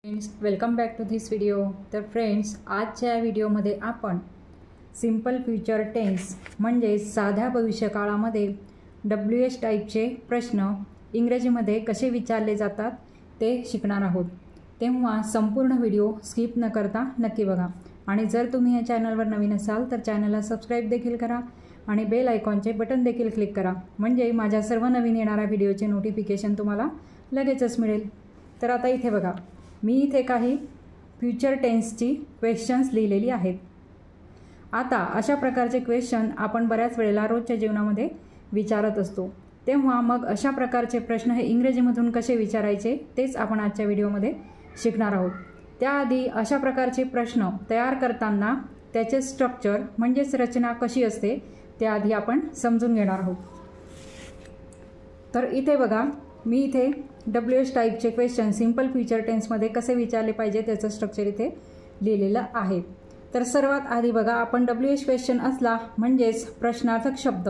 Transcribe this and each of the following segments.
Friends, welcome back to this video. तर friends, आजच्या व्हिडिओमध्ये आपण सिंपल फ्युचर टेन्स म्हणजे साध्या भविष्यकाळामध्ये WH टाईपचे प्रश्न इंग्रजीमध्ये कसे विचारले जातात ते शिकणार आहोत। तेव्हा संपूर्ण व्हिडिओ स्किप न करता नक्की बघा आणि जर तुम्ही या चॅनलवर नवीन असाल तर चॅनलला सबस्क्राईब देखील करा आणि बेल आयकॉनचे बटन देखील क्लिक करा, म्हणजे माझ्या सर्व नवीन येणाऱ्या व्हिडिओचे नोटिफिकेशन तुम्हाला लगेचच मिळेल। तर आता इथे बघा, मी इथे काही फ्युचर टेन्सची क्वेश्चन्स लिहिलेली आहेत। आता अशा प्रकारचे क्वेश्चन आपण बऱ्याच वेळेला रोजच्या जीवनामध्ये विचारत असतो, तेव्हा मग अशा प्रकारचे प्रश्न हे इंग्रजीमधून कसे विचारायचे तेच आपण आजच्या व्हिडिओमध्ये शिकणार आहोत। त्याआधी अशा प्रकारचे प्रश्न तयार करताना त्याचे स्ट्रक्चर म्हणजेच रचना कशी असते त्याआधी आपण समजून घेणार आहोत। तर इथे बघा, मी इथे WH टाईपचे क्वेश्चन सिंपल फ्युचर टेन्समध्ये कसे विचारले पाहिजे त्याचं स्ट्रक्चर इथे लिहिलेलं आहे। तर सर्वात आधी बघा, आपण WH क्वेश्चन असला म्हणजेच प्रश्नार्थक शब्द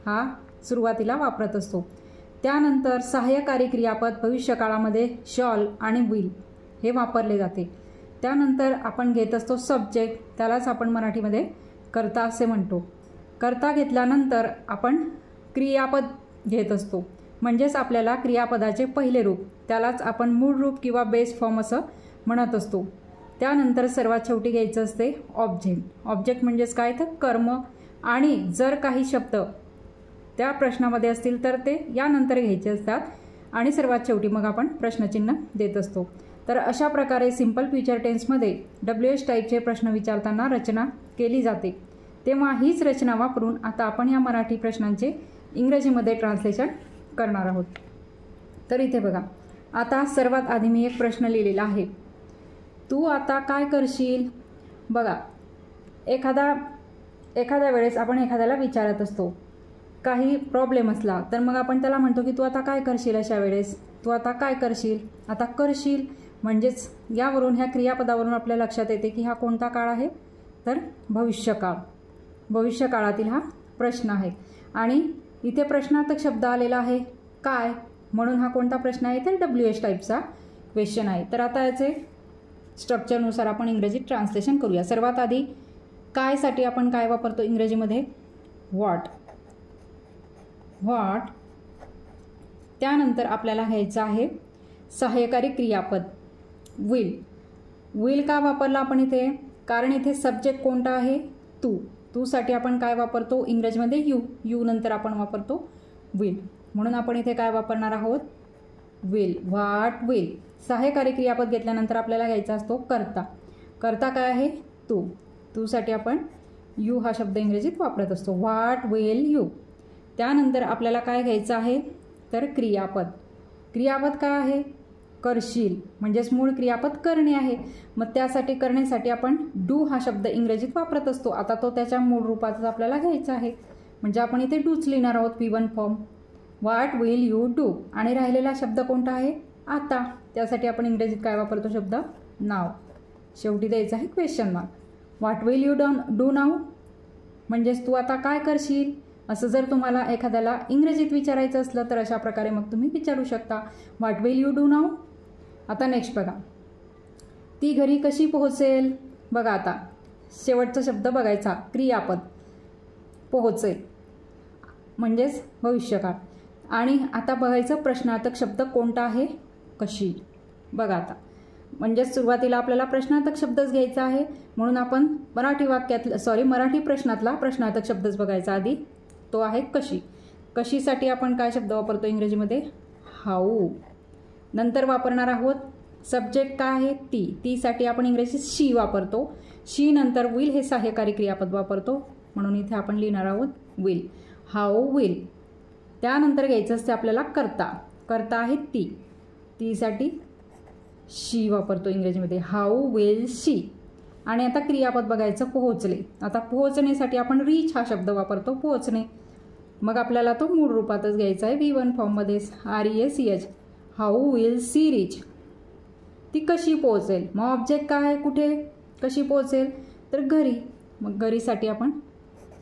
हा सुरुवातीला वापरत असतो। त्यानंतर सहाय्यकारी क्रियापद भविष्यकाळामध्ये शॉल आणि विल हे वापरले जाते। त्यानंतर आपण घेत असतो सब्जेक्ट, त्यालाच आपण मराठीमध्ये कर्ता असे म्हणतो। कर्ता घेतल्यानंतर आपण क्रियापद घेत असतो, म्हणजेच आपल्याला क्रियापदाचे पहिले रूप त्यालाच आपण मूळ रूप किंवा बेस फॉर्म असं म्हणत असतो। त्यानंतर सर्वात शेवटी घ्यायचं असते ऑब्जेक्ट। ऑब्जेक्ट म्हणजेच काय, तर कर्म, आणि जर काही शब्द त्या प्रश्नामध्ये असतील तर ते यानंतर घ्यायचे असतात आणि सर्वात शेवटी मग आपण प्रश्नचिन्ह देत असतो। तर अशा प्रकारे सिंपल फ्युचर टेन्समध्ये WH टाईपचे प्रश्न विचारताना रचना केली जाते। तेव्हा हीच रचना वापरून आता आपण या मराठी प्रश्नांचे इंग्रजीमध्ये ट्रान्सलेशन करणार आहोत। तर इथे बघा, आता सर्वात आधी मी एक प्रश्न लिहिलेला आहे, तू आता काय करशील। बघा, एखाद्या वेळेस आपण एखाद्याला विचारत असतो, काही प्रॉब्लेम असला तर मग आपण त्याला म्हणतो की तू आता काय करशील। अशा वेळेस तू आता काय करशील, आता करशील म्हणजेच यावरून ह्या क्रियापदावरून आपल्या लक्षात येते की हा कोणता काळ आहे, तर भविष्यकाळ। भविष्यकाळातील हा प्रश्न आहे आणि इथे प्रश्नार्थक शब्द आलेला आहे काय, म्हणून हा कोणता प्रश्न आहे, तर WH टाईपचा क्वेश्चन आहे। तर आता याचे स्ट्रक्चरनुसार आपण इंग्रजीत ट्रान्सलेशन करूया। सर्वात आधी काय साठी आपण काय वापरतो इंग्रजीमध्ये, व्हॉट। व्हॉट। त्यानंतर आपल्याला घ्यायचं आहे सहाय्यकारी क्रियापद विल। विल का वापरला आपण इथे, कारण इथे सब्जेक्ट कोणता आहे, तू। तू साठी आपण काय वापरतो इंग्रजीमध्ये, यू। यू नंतर आपण वापरतो विल, म्हणून आपण इथे काय वापरणार आहोत, विल। What will. सहाय्यकारी क्रियापद घेतल्यानंतर आपल्याला घ्यायचा असतो कर्ता। कर्ता काय आहे, तू। तू साठी आपण यू हा शब्द इंग्रजीत वापरत असतो, व्हॉट विल यू। त्यानंतर आपल्याला काय घ्यायचं आहे, तर क्रियापद। क्रियापद काय आहे, करशील, म्हणजेच मूळ क्रियापद करणे आहे। मग त्यासाठी करण्यासाठी आपण डू हा शब्द इंग्रजीत वापरत असतो। आता तो त्याच्या मूळ रूपातच आपल्याला घ्यायचा आहे, म्हणजे आपण इथे डूच लिहिणार आहोत V1 form, what will you do. आणि राहिलेला शब्द कोणता आहे, आता। त्यासाठी आपण इंग्रजीत काय वापरतो शब्द, नाव। शेवटी द्यायचा आहे question mark. What will you do now, म्हणजेच तू आता काय करशील। असं जर तुम्हाला एखाद्याला इंग्रजीत विचारायचं असलं तर अशा प्रकारे मग तुम्ही विचारू शकता, what will you do now. आता नेक्स्ट बघा, ती घरी कशी पोहोचेल। बघा, आता शेवटचा शब्द बघायचा, क्रियापद पोहोचेल म्हणजेच भविष्यकाळ। आणि आता बघायचं प्रश्नार्थक शब्द कोणता आहे, कशी। बघा आता, म्हणजेच सुरुवातीला आपल्याला प्रश्नार्थक शब्दच घ्यायचा आहे, म्हणून आपण मराठी प्रश्नातला प्रश्नार्थक शब्दच बघायचा आधी, तो आहे कशी। कशीसाठी आपण काय शब्द वापरतो इंग्रजीमध्ये, हाऊ। नंतर वापरणार आहोत सब्जेक्ट काय आहे, ती। तीसाठी आपण इंग्रजीत शी वापरतो। शी नंतर विल हे सहाय्यकारी क्रियापद वापरतो, म्हणून इथे आपण लिहिणार आहोत विल, हाऊ विल। त्यानंतर घ्यायचं असते आपल्याला कर्ता। कर्ता आहे ती। तीसाठी शी वापरतो इंग्रजीमध्ये, हाऊ विल शी। आणि आता क्रियापद बघायचं पोहोचले। आता पोहोचण्यासाठी आपण रीच हा शब्द वापरतो, पोहोचणे। मग आपल्याला तो मूळ रूपातच घ्यायचा आहे V1 फॉर्ममध्ये, REACH, how will see reach. ती कशी पोहोचेल, मग ऑब्जेक्ट काय आहे, कुठे, कशी पोहोचेल, तर घरी। मग घरीसाठी आपण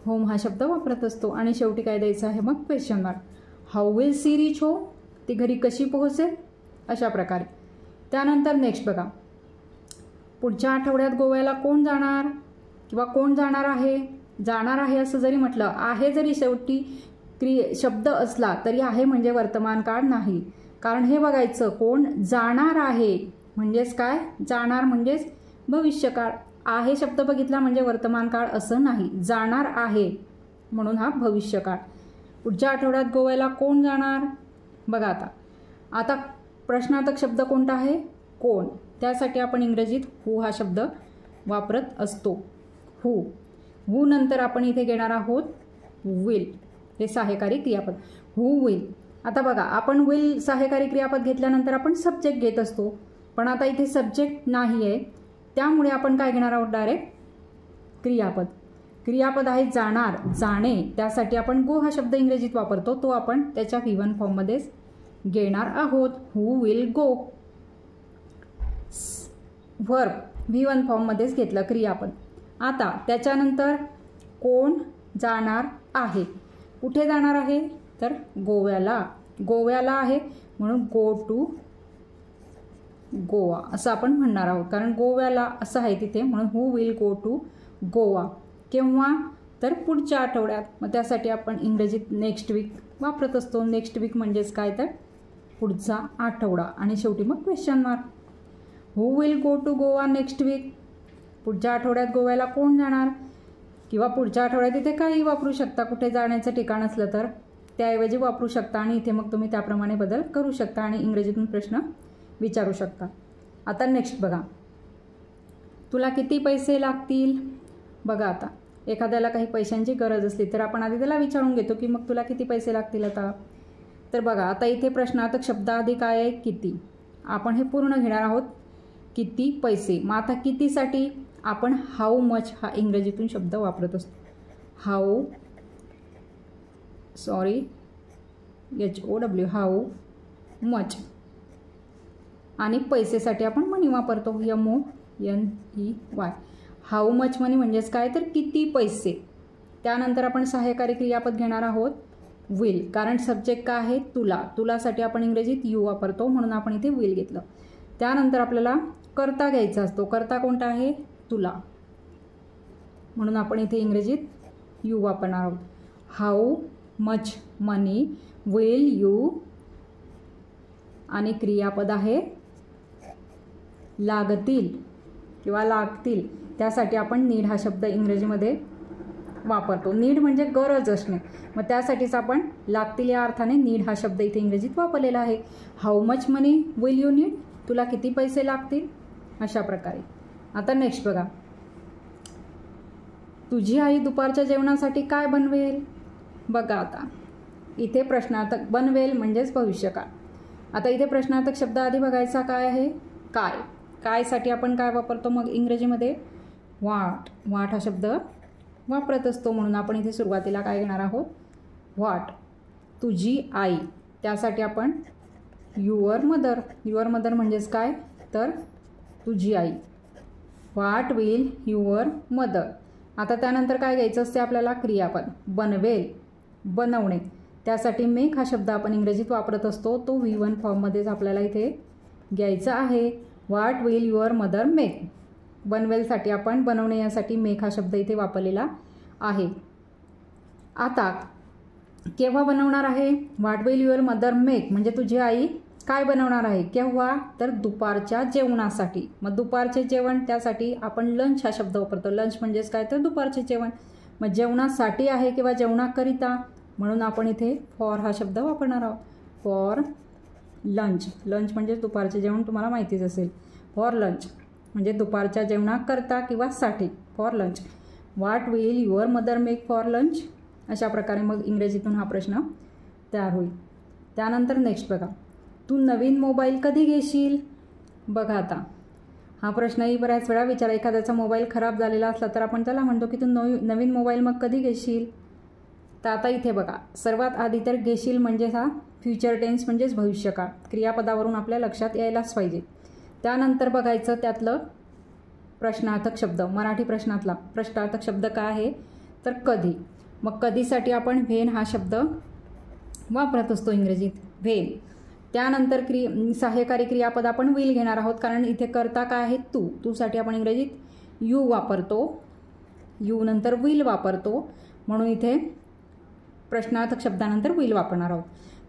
होम हा शब्द वापरत असतो आणि शेवटी काय द्यायचं आहे मग question mark, how will see reach home, ती घरी कशी पोहोचेल, अशा प्रकारे। त्यानंतर नेक्स्ट बघा, पुढच्या आठवड्यात गोव्याला कोण जाणार किंवा कोण जाणार आहे, जाणार आहे असं जरी म्हटलं, आहे जरी शेवटी शब्द असला तरी आहे म्हणजे वर्तमान काळ नाही. कारण हे बघायचं कोण जाणार आहे म्हणजेच काय, जाणार म्हणजेच भविष्यकाळ. आहे शब्द बघितला म्हणजे वर्तमान काळ असं नाही, जाणार आहे म्हणून हा भविष्यकाळ. पुढच्या आठवड्यात गोव्याला कोण जाणार, बघा आता प्रश्नार्थक शब्द कोणता आहे, कोण. त्यासाठी आपण इंग्रजीत हू हा शब्द वापरत असतो. हू नंतर आपण इथे घेणार आहोत विल, हे सहाय्यकारी क्रियापद. Who will. आता बघा आपण विल सहाय्यकारी क्रियापद घेतल्यानंतर आपण सब्जेक्ट घेत असतो, पण आता इथे सब्जेक्ट नाही आहे, त्यामुळे आपण काय घेणार आहोत, डायरेक्ट क्रियापद. क्रियापद आहे जाणार, जाणे. त्यासाठी आपण गो हा शब्द इंग्रजीत वापरतो, तो आपण त्याच्या V1 फॉर्ममध्येच घेणार आहोत. हू विल गो. वर्ब V1 फॉर्ममध्येच घेतलं क्रियापद. आता त्याच्यानंतर कोण जाणार आहे, कुठे जाणार आहे तर गोव्याला. गोव्याला आहे म्हणून गो टू गोवा असं आपण म्हणणार आहोत, कारण गोव्याला असं आहे तिथे, म्हणून who will go to Goa. केव्हा तर पुढच्या आठवड्यात. मग त्यासाठी आपण इंग्रजीत नेक्स्ट वीक वापरत असतो. नेक्स्ट वीक म्हणजेच काय तर पुढचा आठवडा, आणि शेवटी मग question mark. Who will go to Goa next week. पुढच्या आठवड्यात गोव्याला कोण जाणार, किंवा पुढच्या आठवड्यात इथे काही वापरू शकता, कुठे जाण्याचं ठिकाण असलं तर त्याऐवजी वापरू शकता, आणि इथे मग तुम्ही त्याप्रमाणे बदल करू शकता आणि इंग्रजीतून प्रश्न विचारू शकता. आता नेक्स्ट बघा, तुला किती पैसे लागतील. बघा आता एखाद्याला काही पैशांची गरज असली तर आपण आधी त्याला विचारून घेतो की मग तुला किती पैसे लागतील आता. तर बघा आता इथे प्रश्नार्थक शब्द आधी काय आहे, किती. आपण हे पूर्ण घेणार आहोत, किती पैसे. मग आता कितीसाठी आपण हाऊ मच हा इंग्रजीतून शब्द वापरत असतो. HOW how much. आणि पैसेसाठी आपण मनी वापरतो, MONEY. हाऊ मच मनी म्हणजेच काय तर किती पैसे. त्यानंतर आपण सहाय्यकारी क्रियापद घेणार आहोत विल, कारण सब्जेक्ट काय आहे तुला. तुलासाठी आपण इंग्रजीत यू वापरतो म्हणून आपण इथे विल घेतलं. त्यानंतर आपल्याला कर्ता घ्यायचा असतो. कर्ता कोणता आहे तुला, म्हणून आपण इथे इंग्रजीत यू वापरणार आहोत. How much money will you. आणि क्रियापद आहे लागतील किंवा लागतील. त्यासाठी आपण नीड हा शब्द इंग्रजीमध्ये वापरतो. नीड म्हणजे गरज असणे, मग त्यासाठीच आपण लागतील या अर्थाने नीड हा शब्द इथे इंग्रजीत वापरलेला आहे. How much money will you need. तुला किती पैसे लागतील, अशा प्रकारे. आता नेक्स्ट बघा, तुझी आई दुपारच्या जेवणासाठी काय बनवेल. बघा आता इथे प्रश्नार्थक बनवेल म्हणजेच भविष्यकाळ. आता इथे प्रश्नार्थक शब्द आधी बघायचा काय आहे, काय. कायसाठी आपण काय वापरतो मग इंग्रजीमध्ये, व्हॉट. व्हॉट हा शब्द वापरत असतो, म्हणून आपण इथे सुरुवातीला काय घेणार आहोत, व्हॉट. तुझी आई. त्यासाठी आपण युअर मदर. युअर मदर म्हणजेच काय तर तुझी आई. What will your mother. आता त्यानंतर काय घ्यायचं असते आपल्याला, क्रियापद. बनवेल, बनवणे. त्यासाठी मेक हा शब्द आपण इंग्रजीत वापरत असतो, तो V1 फॉर्ममध्येच आपल्याला इथे घ्यायचा आहे. What will your mother make. बनवेलसाठी आपण बनवणे यासाठी मेक हा शब्द इथे वापरलेला आहे. आता केव्हा बनवणार आहे, what will your mother make म्हणजे तुझी आई काय बनवणार आहे, केव्हा तर दुपारच्या जेवणासाठी. मग दुपारचे जेवण त्यासाठी आपण लंच हा शब्द वापरतो. लंच म्हणजेच काय तर दुपारचे जेवण. मग जेवणासाठी आहे किंवा जेवणाकरिता, म्हणून आपण इथे फॉर हा शब्द वापरणार आहोत. For lunch. लंच म्हणजे दुपारचे जेवण, तुम्हाला माहितीच असेल. फॉर लंच म्हणजे दुपारच्या जेवणाकरता किंवा साठी. For lunch. What will your mother make for lunch. अशा प्रकारे मग इंग्रजीतून हा प्रश्न तयार होईल. त्यानंतर नेक्स्ट बघा, तू नवीन मोबाईल कधी घेशील. बघा आता हा प्रश्नही बऱ्याच वेळा विचारा. एखाद्याचा मोबाईल खराब झालेला असला तर आपण त्याला म्हणतो की तू नवीन मोबाईल मग कधी घेशील. तर आता इथे बघा, सर्वात आधी तर घेशील म्हणजे हा फ्युचर टेन्स म्हणजेच भविष्यकाळ. क्रियापदावरून आपल्या लक्षात यायलाच पाहिजे. त्यानंतर बघायचं त्यातलं प्रश्नार्थक शब्द. मराठी प्रश्नातला प्रश्नार्थक शब्द काय आहे तर कधी. मग कधीसाठी आपण व्हेन हा शब्द वापरत असतो इंग्रजीत, व्हेन. त्यानंतर सहाय्यकारी क्रियापद आपण विल घेणार आहोत, कारण इथे करता काय आहे तू. तूसाठी आपण इंग्रजीत यू वापरतो, यू नंतर विल वापरतो, म्हणून इथे प्रश्नार्थक शब्दानंतर विल वापरणार आहोत.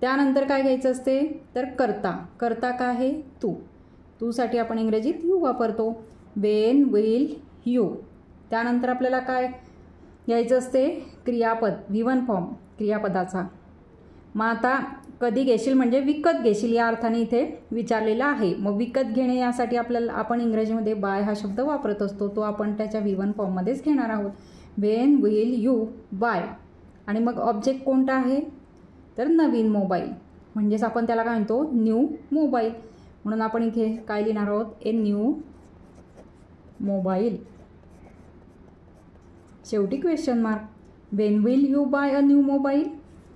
त्यानंतर काय घ्यायचं असते तर करता. करता काय आहे तू. तूसाठी आपण इंग्रजीत यू वापरतो, वेन विल यू. त्यानंतर आपल्याला काय घ्यायचं असते क्रियापद, V1 फॉर्म क्रियापदाचा. मग आता कधी घेशील म्हणजे विकत घेशील या अर्थाने इथे विचारलेला आहे. मग विकत घेणे यासाठी आपण इंग्रजीमध्ये बाय हा शब्द वापरत असतो, तो आपण त्याच्या V1 फॉर्ममध्येच घेणार आहोत. When will you buy. आणि मग ऑब्जेक्ट कोणता आहे तर नवीन मोबाईल, म्हणजेच आपण त्याला काय म्हणतो न्यू मोबाईल. म्हणून आपण इथे काय लिहिणार आहोत ए न्यू मोबाईल. शेवटी question mark. When will you buy a new mobile.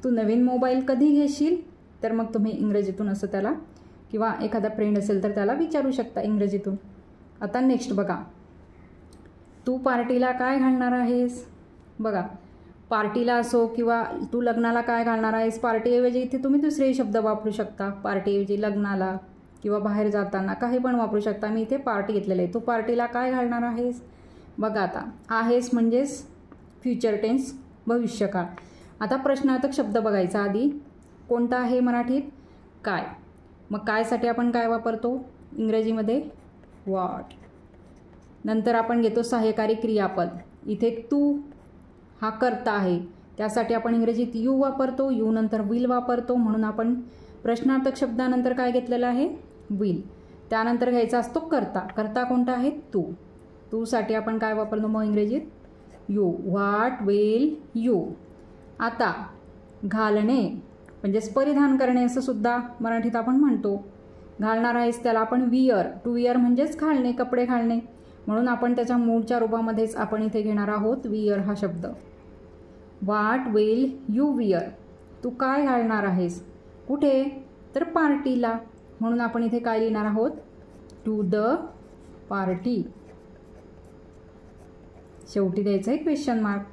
तू नवीन मोबाईल कधी घेशील. तर मग तुम्ही इंग्रजीतून असं त्याला किंवा एखादा फ्रेंड असेल तर त्याला विचारू शकता इंग्रजीतून. आता नेक्स्ट बघा, तू पार्टीला काय घालणार आहेस. बघा पार्टीला असो किंवा तू लग्नाला काय घालणार आहेस, पार्टीऐवजी इथे तुम्ही दुसरेही शब्द वापरू शकता. पार्टीऐवजी लग्नाला किंवा बाहेर जाताना काही पण वापरू शकता. मी इथे पार्टी घेतलेलं आहे. तू पार्टीला काय घालणार आहेस. बघा आता आहेस म्हणजेच फ्युचर टेन्स भविष्यकाळ. आता प्रश्नार्थक शब्द बघायचा आधी कोणता आहे मराठीत काय. मग कायसाठी आपण काय वापरतो इंग्रजीमध्ये व्हॉट. नंतर आपण घेतो सहाय्यकारी क्रियापद. इथे तू हा करता आहे, त्यासाठी आपण इंग्रजीत यू वापरतो, यू नंतर विल वापरतो, म्हणून आपण प्रश्नार्थक शब्दानंतर काय घेतलेलं आहे विल. त्यानंतर घ्यायचा असतो करता. करता कोणता आहे तू. तूसाठी आपण काय वापरतो मग इंग्रजीत यू. What will you. आता घालणे म्हणजेच परिधान करणे असं सुद्धा मराठीत आपण म्हणतो. घालणार आहेस त्याला आपण वियर. टू वियर म्हणजेच घालणे, कपडे घालणे, म्हणून आपण त्याच्या मूळच्या रूपामध्येच आपण इथे घेणार आहोत वियर हा शब्द. What will you wear. तू काय घालणार आहेस कुठे तर पार्टीला, म्हणून आपण इथे काय लिहिणार आहोत टू द पार्टी. शेवटी द्यायचं आहे question mark.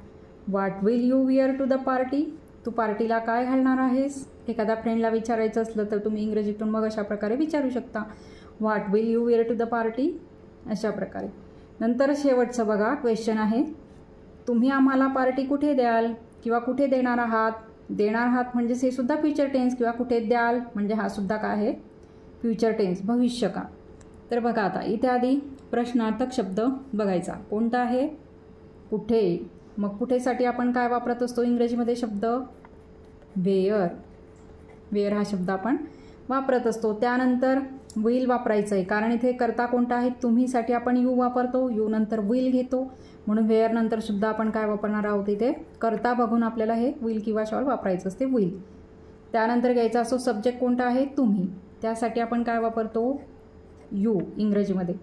What will you wear to the party. तू पार्टीला काय घालणार आहेस. एखाद्या फ्रेंडला विचारायचं असलं तर तुम्ही इंग्रजीतून मग अशा प्रकारे विचारू शकता what will you wear to the party अशा प्रकारे. नंतर शेवटचं बघा क्वेश्चन आहे, तुम्ही आम्हाला पार्टी कुठे द्याल किंवा कुठे देणार आहात. देणार आहात म्हणजेच हे सुद्धा फ्युचर टेन्स, किंवा कुठे द्याल म्हणजे हा सुद्धा काय आहे फ्युचर टेन्स भविष्यकाळ. तर बघा आता इथे आधी प्रश्नार्थक शब्द बघायचा कोणता आहे कुठे. मग कुठेसाठी आपण काय वापरत असतो इंग्रजीमध्ये शब्द वेअर. वेअर हा शब्द आपण वापरत असतो. त्यानंतर विल वापरायचं आहे, कारण इथे करता कोणता आहे तुम्हीसाठी आपण यू वापरतो, यू नंतर विल घेतो, म्हणून वेअर नंतर सुद्धा आपण काय वापरणार आहोत इथे करता बघून आपल्याला हे विल किंवा शॉल वापरायचं असते विल. त्यानंतर घ्यायचा असतो सब्जेक्ट कोणता आहे तुम्ही, त्यासाठी आपण काय वापरतो यू इंग्रजीमध्ये.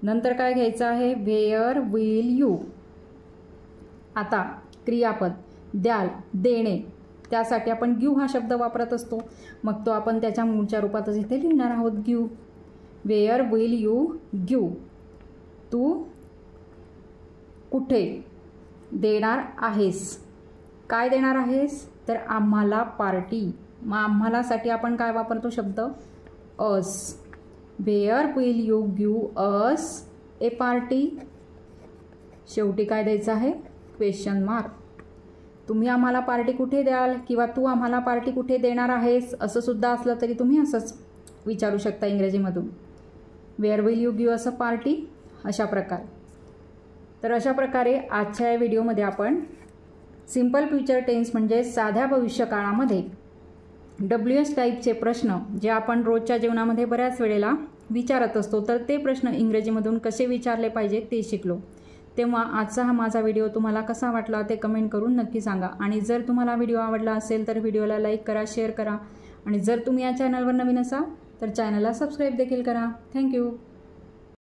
नंतर काय घ्यायचं आहे वेअर विल यू. आता क्रियापद द्याल देणे, त्यासाठी आपण गिव हा शब्द वापरत असतो, मग तो आपण त्याच्या मूळच्या रूपातच इथे लिहिणार आहोत give. Where will you give. तू कुठे देणार आहेस. काय देणार आहेस तर आम्हाला पार्टी. मग आम्हालासाठी आपण काय वापरतो शब्द us. Where will you give us a party. शेवटी काय द्यायचं आहे क्वेश्चन मार्क. तुम्ही आम्हाला पार्टी कुठे द्याल किंवा तू आम्हाला पार्टी कुठे देणार आहेस असं सुद्धा असलं तरी तुम्ही असंच विचारू शकता इंग्रजीमधून. Where will you give us a party अशा प्रकारे. तर अशा प्रकारे आजच्या या व्हिडिओमध्ये आपण सिंपल फ्युचर टेन्स म्हणजे साध्या भविष्यकाळामध्ये WH टाईपचे प्रश्न जे आपण रोजच्या जीवनामध्ये बऱ्याच वेळेला विचारत असतो, तर ते प्रश्न इंग्रजीमधून कसे विचारले पाहिजे ते शिकलो. तेव्हा आजचा हा माझा व्हिडिओ तुम्हाला कसा वाटला ते कमेंट करून नक्की सांगा. आणि जर तुम्हाला व्हिडिओ आवडला असेल तर व्हिडिओला लाईक करा, शेअर करा, आणि जर तुम्ही या चॅनलवर नवीन असाल तर चॅनलला सबस्क्राईब देखील करा. थँक्यू.